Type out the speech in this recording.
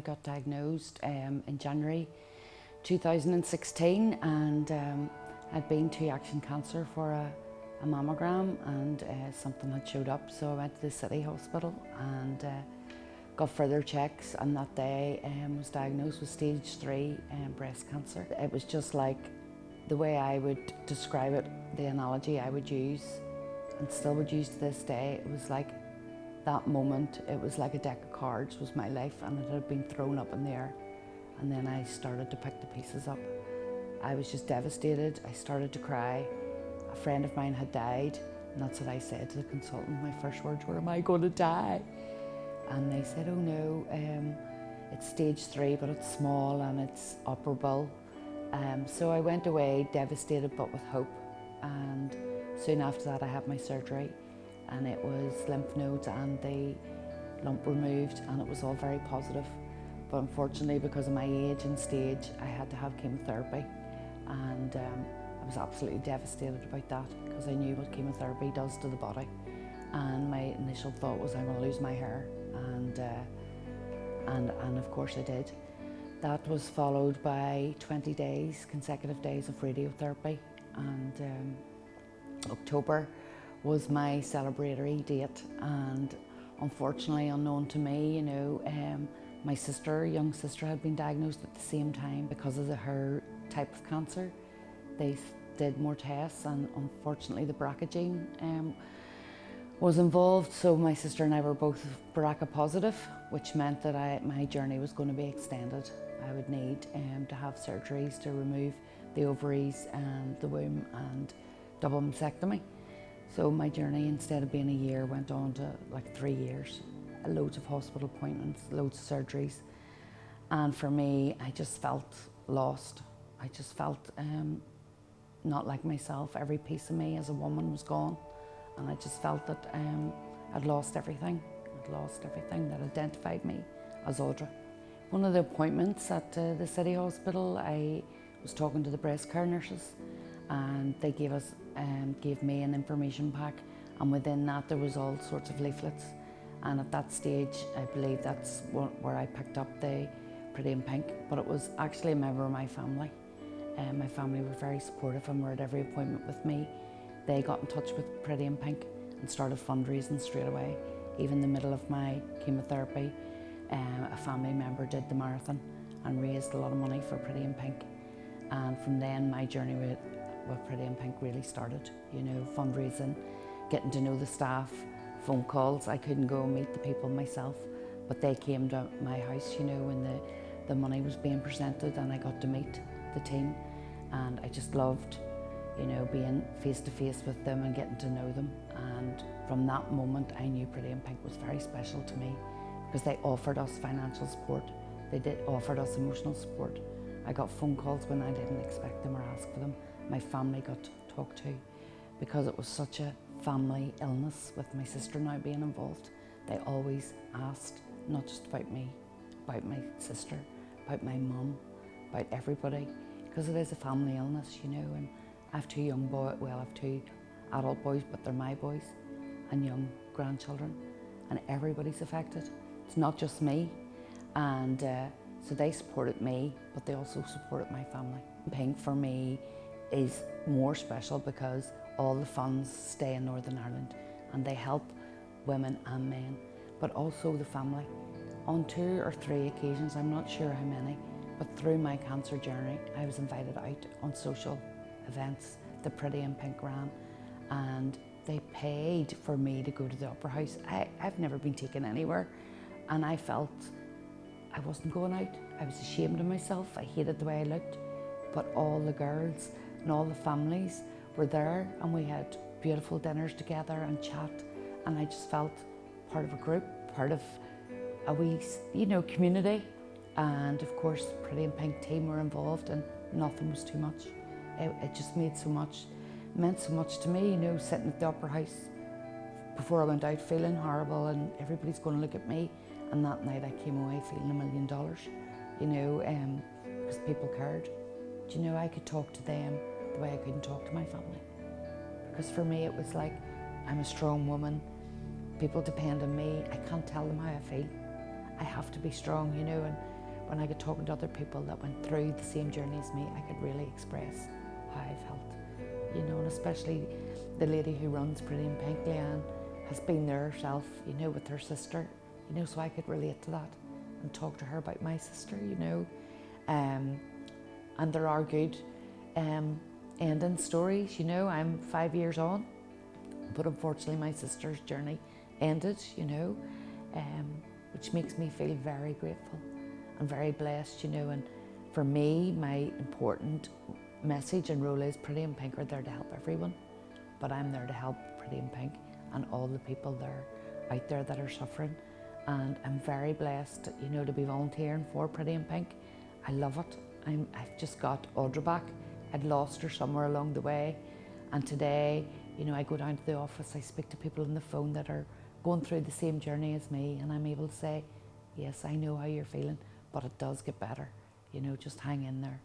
I got diagnosed in January 2016 and I'd been to Action Cancer for a mammogram, and something had showed up, so I went to the city hospital and got further checks, and that day was diagnosed with stage 3 breast cancer. It was just like, the way I would describe it, the analogy I would use and still would use to this day, it was like that moment, it was like a deck of cards was my life, and it had been thrown up in the air, and then I started to pick the pieces up. I was just devastated. I started to cry. A friend of mine had died, and that's what I said to the consultant. My first words were, "Am I going to die?" And they said, "Oh no, it's stage 3, but it's small and it's operable." So I went away devastated but with hope, and soon after that I had my surgery, and it was lymph nodes and the lump removed, and it was all very positive. But unfortunately, because of my age and stage, I had to have chemotherapy, and I was absolutely devastated about that, because I knew what chemotherapy does to the body, and my initial thought was, I'm going to lose my hair, and of course I did. That was followed by 20 days, consecutive days of radiotherapy, and October was my celebratory date, and unfortunately, unknown to me, you know, my young sister had been diagnosed at the same time. Because of her type of cancer, they did more tests, and unfortunately the BRCA gene was involved, so my sister and I were both BRCA positive, which meant that my journey was going to be extended. I would need to have surgeries to remove the ovaries and the womb and double mastectomy. So my journey, instead of being a year, went on to like 3 years. Loads of hospital appointments, loads of surgeries. And for me, I just felt lost. I just felt not like myself. Every piece of me as a woman was gone. And I just felt that I'd lost everything. I'd lost everything that identified me as Audra. One of the appointments at the city hospital, I was talking to the breast care nurses, and they gave me an information pack, and within that there was all sorts of leaflets. And at that stage, I believe that's where I picked up the Pretty in Pink, but it was actually a member of my family. My family were very supportive and were at every appointment with me. They got in touch with Pretty in Pink and started fundraising straight away. Even in the middle of my chemotherapy, a family member did the marathon and raised a lot of money for Pretty in Pink. And from then, my journey with Pretty in Pink really started. You know, fundraising, getting to know the staff, phone calls. I couldn't go and meet the people myself, but they came to my house, you know, when the money was being presented, and I got to meet the team. And I just loved, you know, being face to face with them and getting to know them. And from that moment, I knew Pretty in Pink was very special to me, because they offered us financial support. They offered us emotional support. I got phone calls when I didn't expect them or ask for them. My family got talked to, because it was such a family illness with my sister now being involved. They always asked, not just about me, about my sister, about my mum, about everybody, because it is a family illness, you know. And I have 2 young boys, well, I have 2 adult boys, but they're my boys, and young grandchildren, and everybody's affected. It's not just me, and so they supported me, but they also supported my family. Pink for me is more special because all the funds stay in Northern Ireland, and they help women and men, but also the family. On 2 or 3 occasions, I'm not sure how many, but through my cancer journey, I was invited out on social events that Pretty in Pink ran, and they paid for me to go to the Opera House. I've never been taken anywhere, and I felt I wasn't going out. I was ashamed of myself. I hated the way I looked, but all the girls and all the families were there, and we had beautiful dinners together and chat, and I just felt part of a group, part of a wee, you know, community. And of course, Pretty in Pink team were involved, and nothing was too much. It just meant so much to me, you know, sitting at the Opera House before I went out feeling horrible, and everybody's going to look at me. And that night I came away feeling $1 million, you know, because people cared. Do you know, I could talk to them the way I couldn't talk to my family. Because for me it was like, I'm a strong woman, people depend on me, I can't tell them how I feel. I have to be strong, you know, and when I got talking to other people that went through the same journey as me, I could really express how I felt. You know, and especially the lady who runs Pretty in Pink, Leanne, has been there herself, you know, with her sister, you know, so I could relate to that and talk to her about my sister, you know. And there are good ending stories, you know. I'm 5 years on, but unfortunately my sister's journey ended, you know, which makes me feel very grateful and very blessed, you know. And for me, my important message and role is Pretty in Pink are there to help everyone, but I'm there to help Pretty in Pink and all the people there out there that are suffering. And I'm very blessed, you know, to be volunteering for Pretty in Pink. I love it. I've just got Audra back. I'd lost her somewhere along the way, and today, you know, I go down to the office, I speak to people on the phone that are going through the same journey as me, and I'm able to say, yes, I know how you're feeling, but it does get better, you know, just hang in there.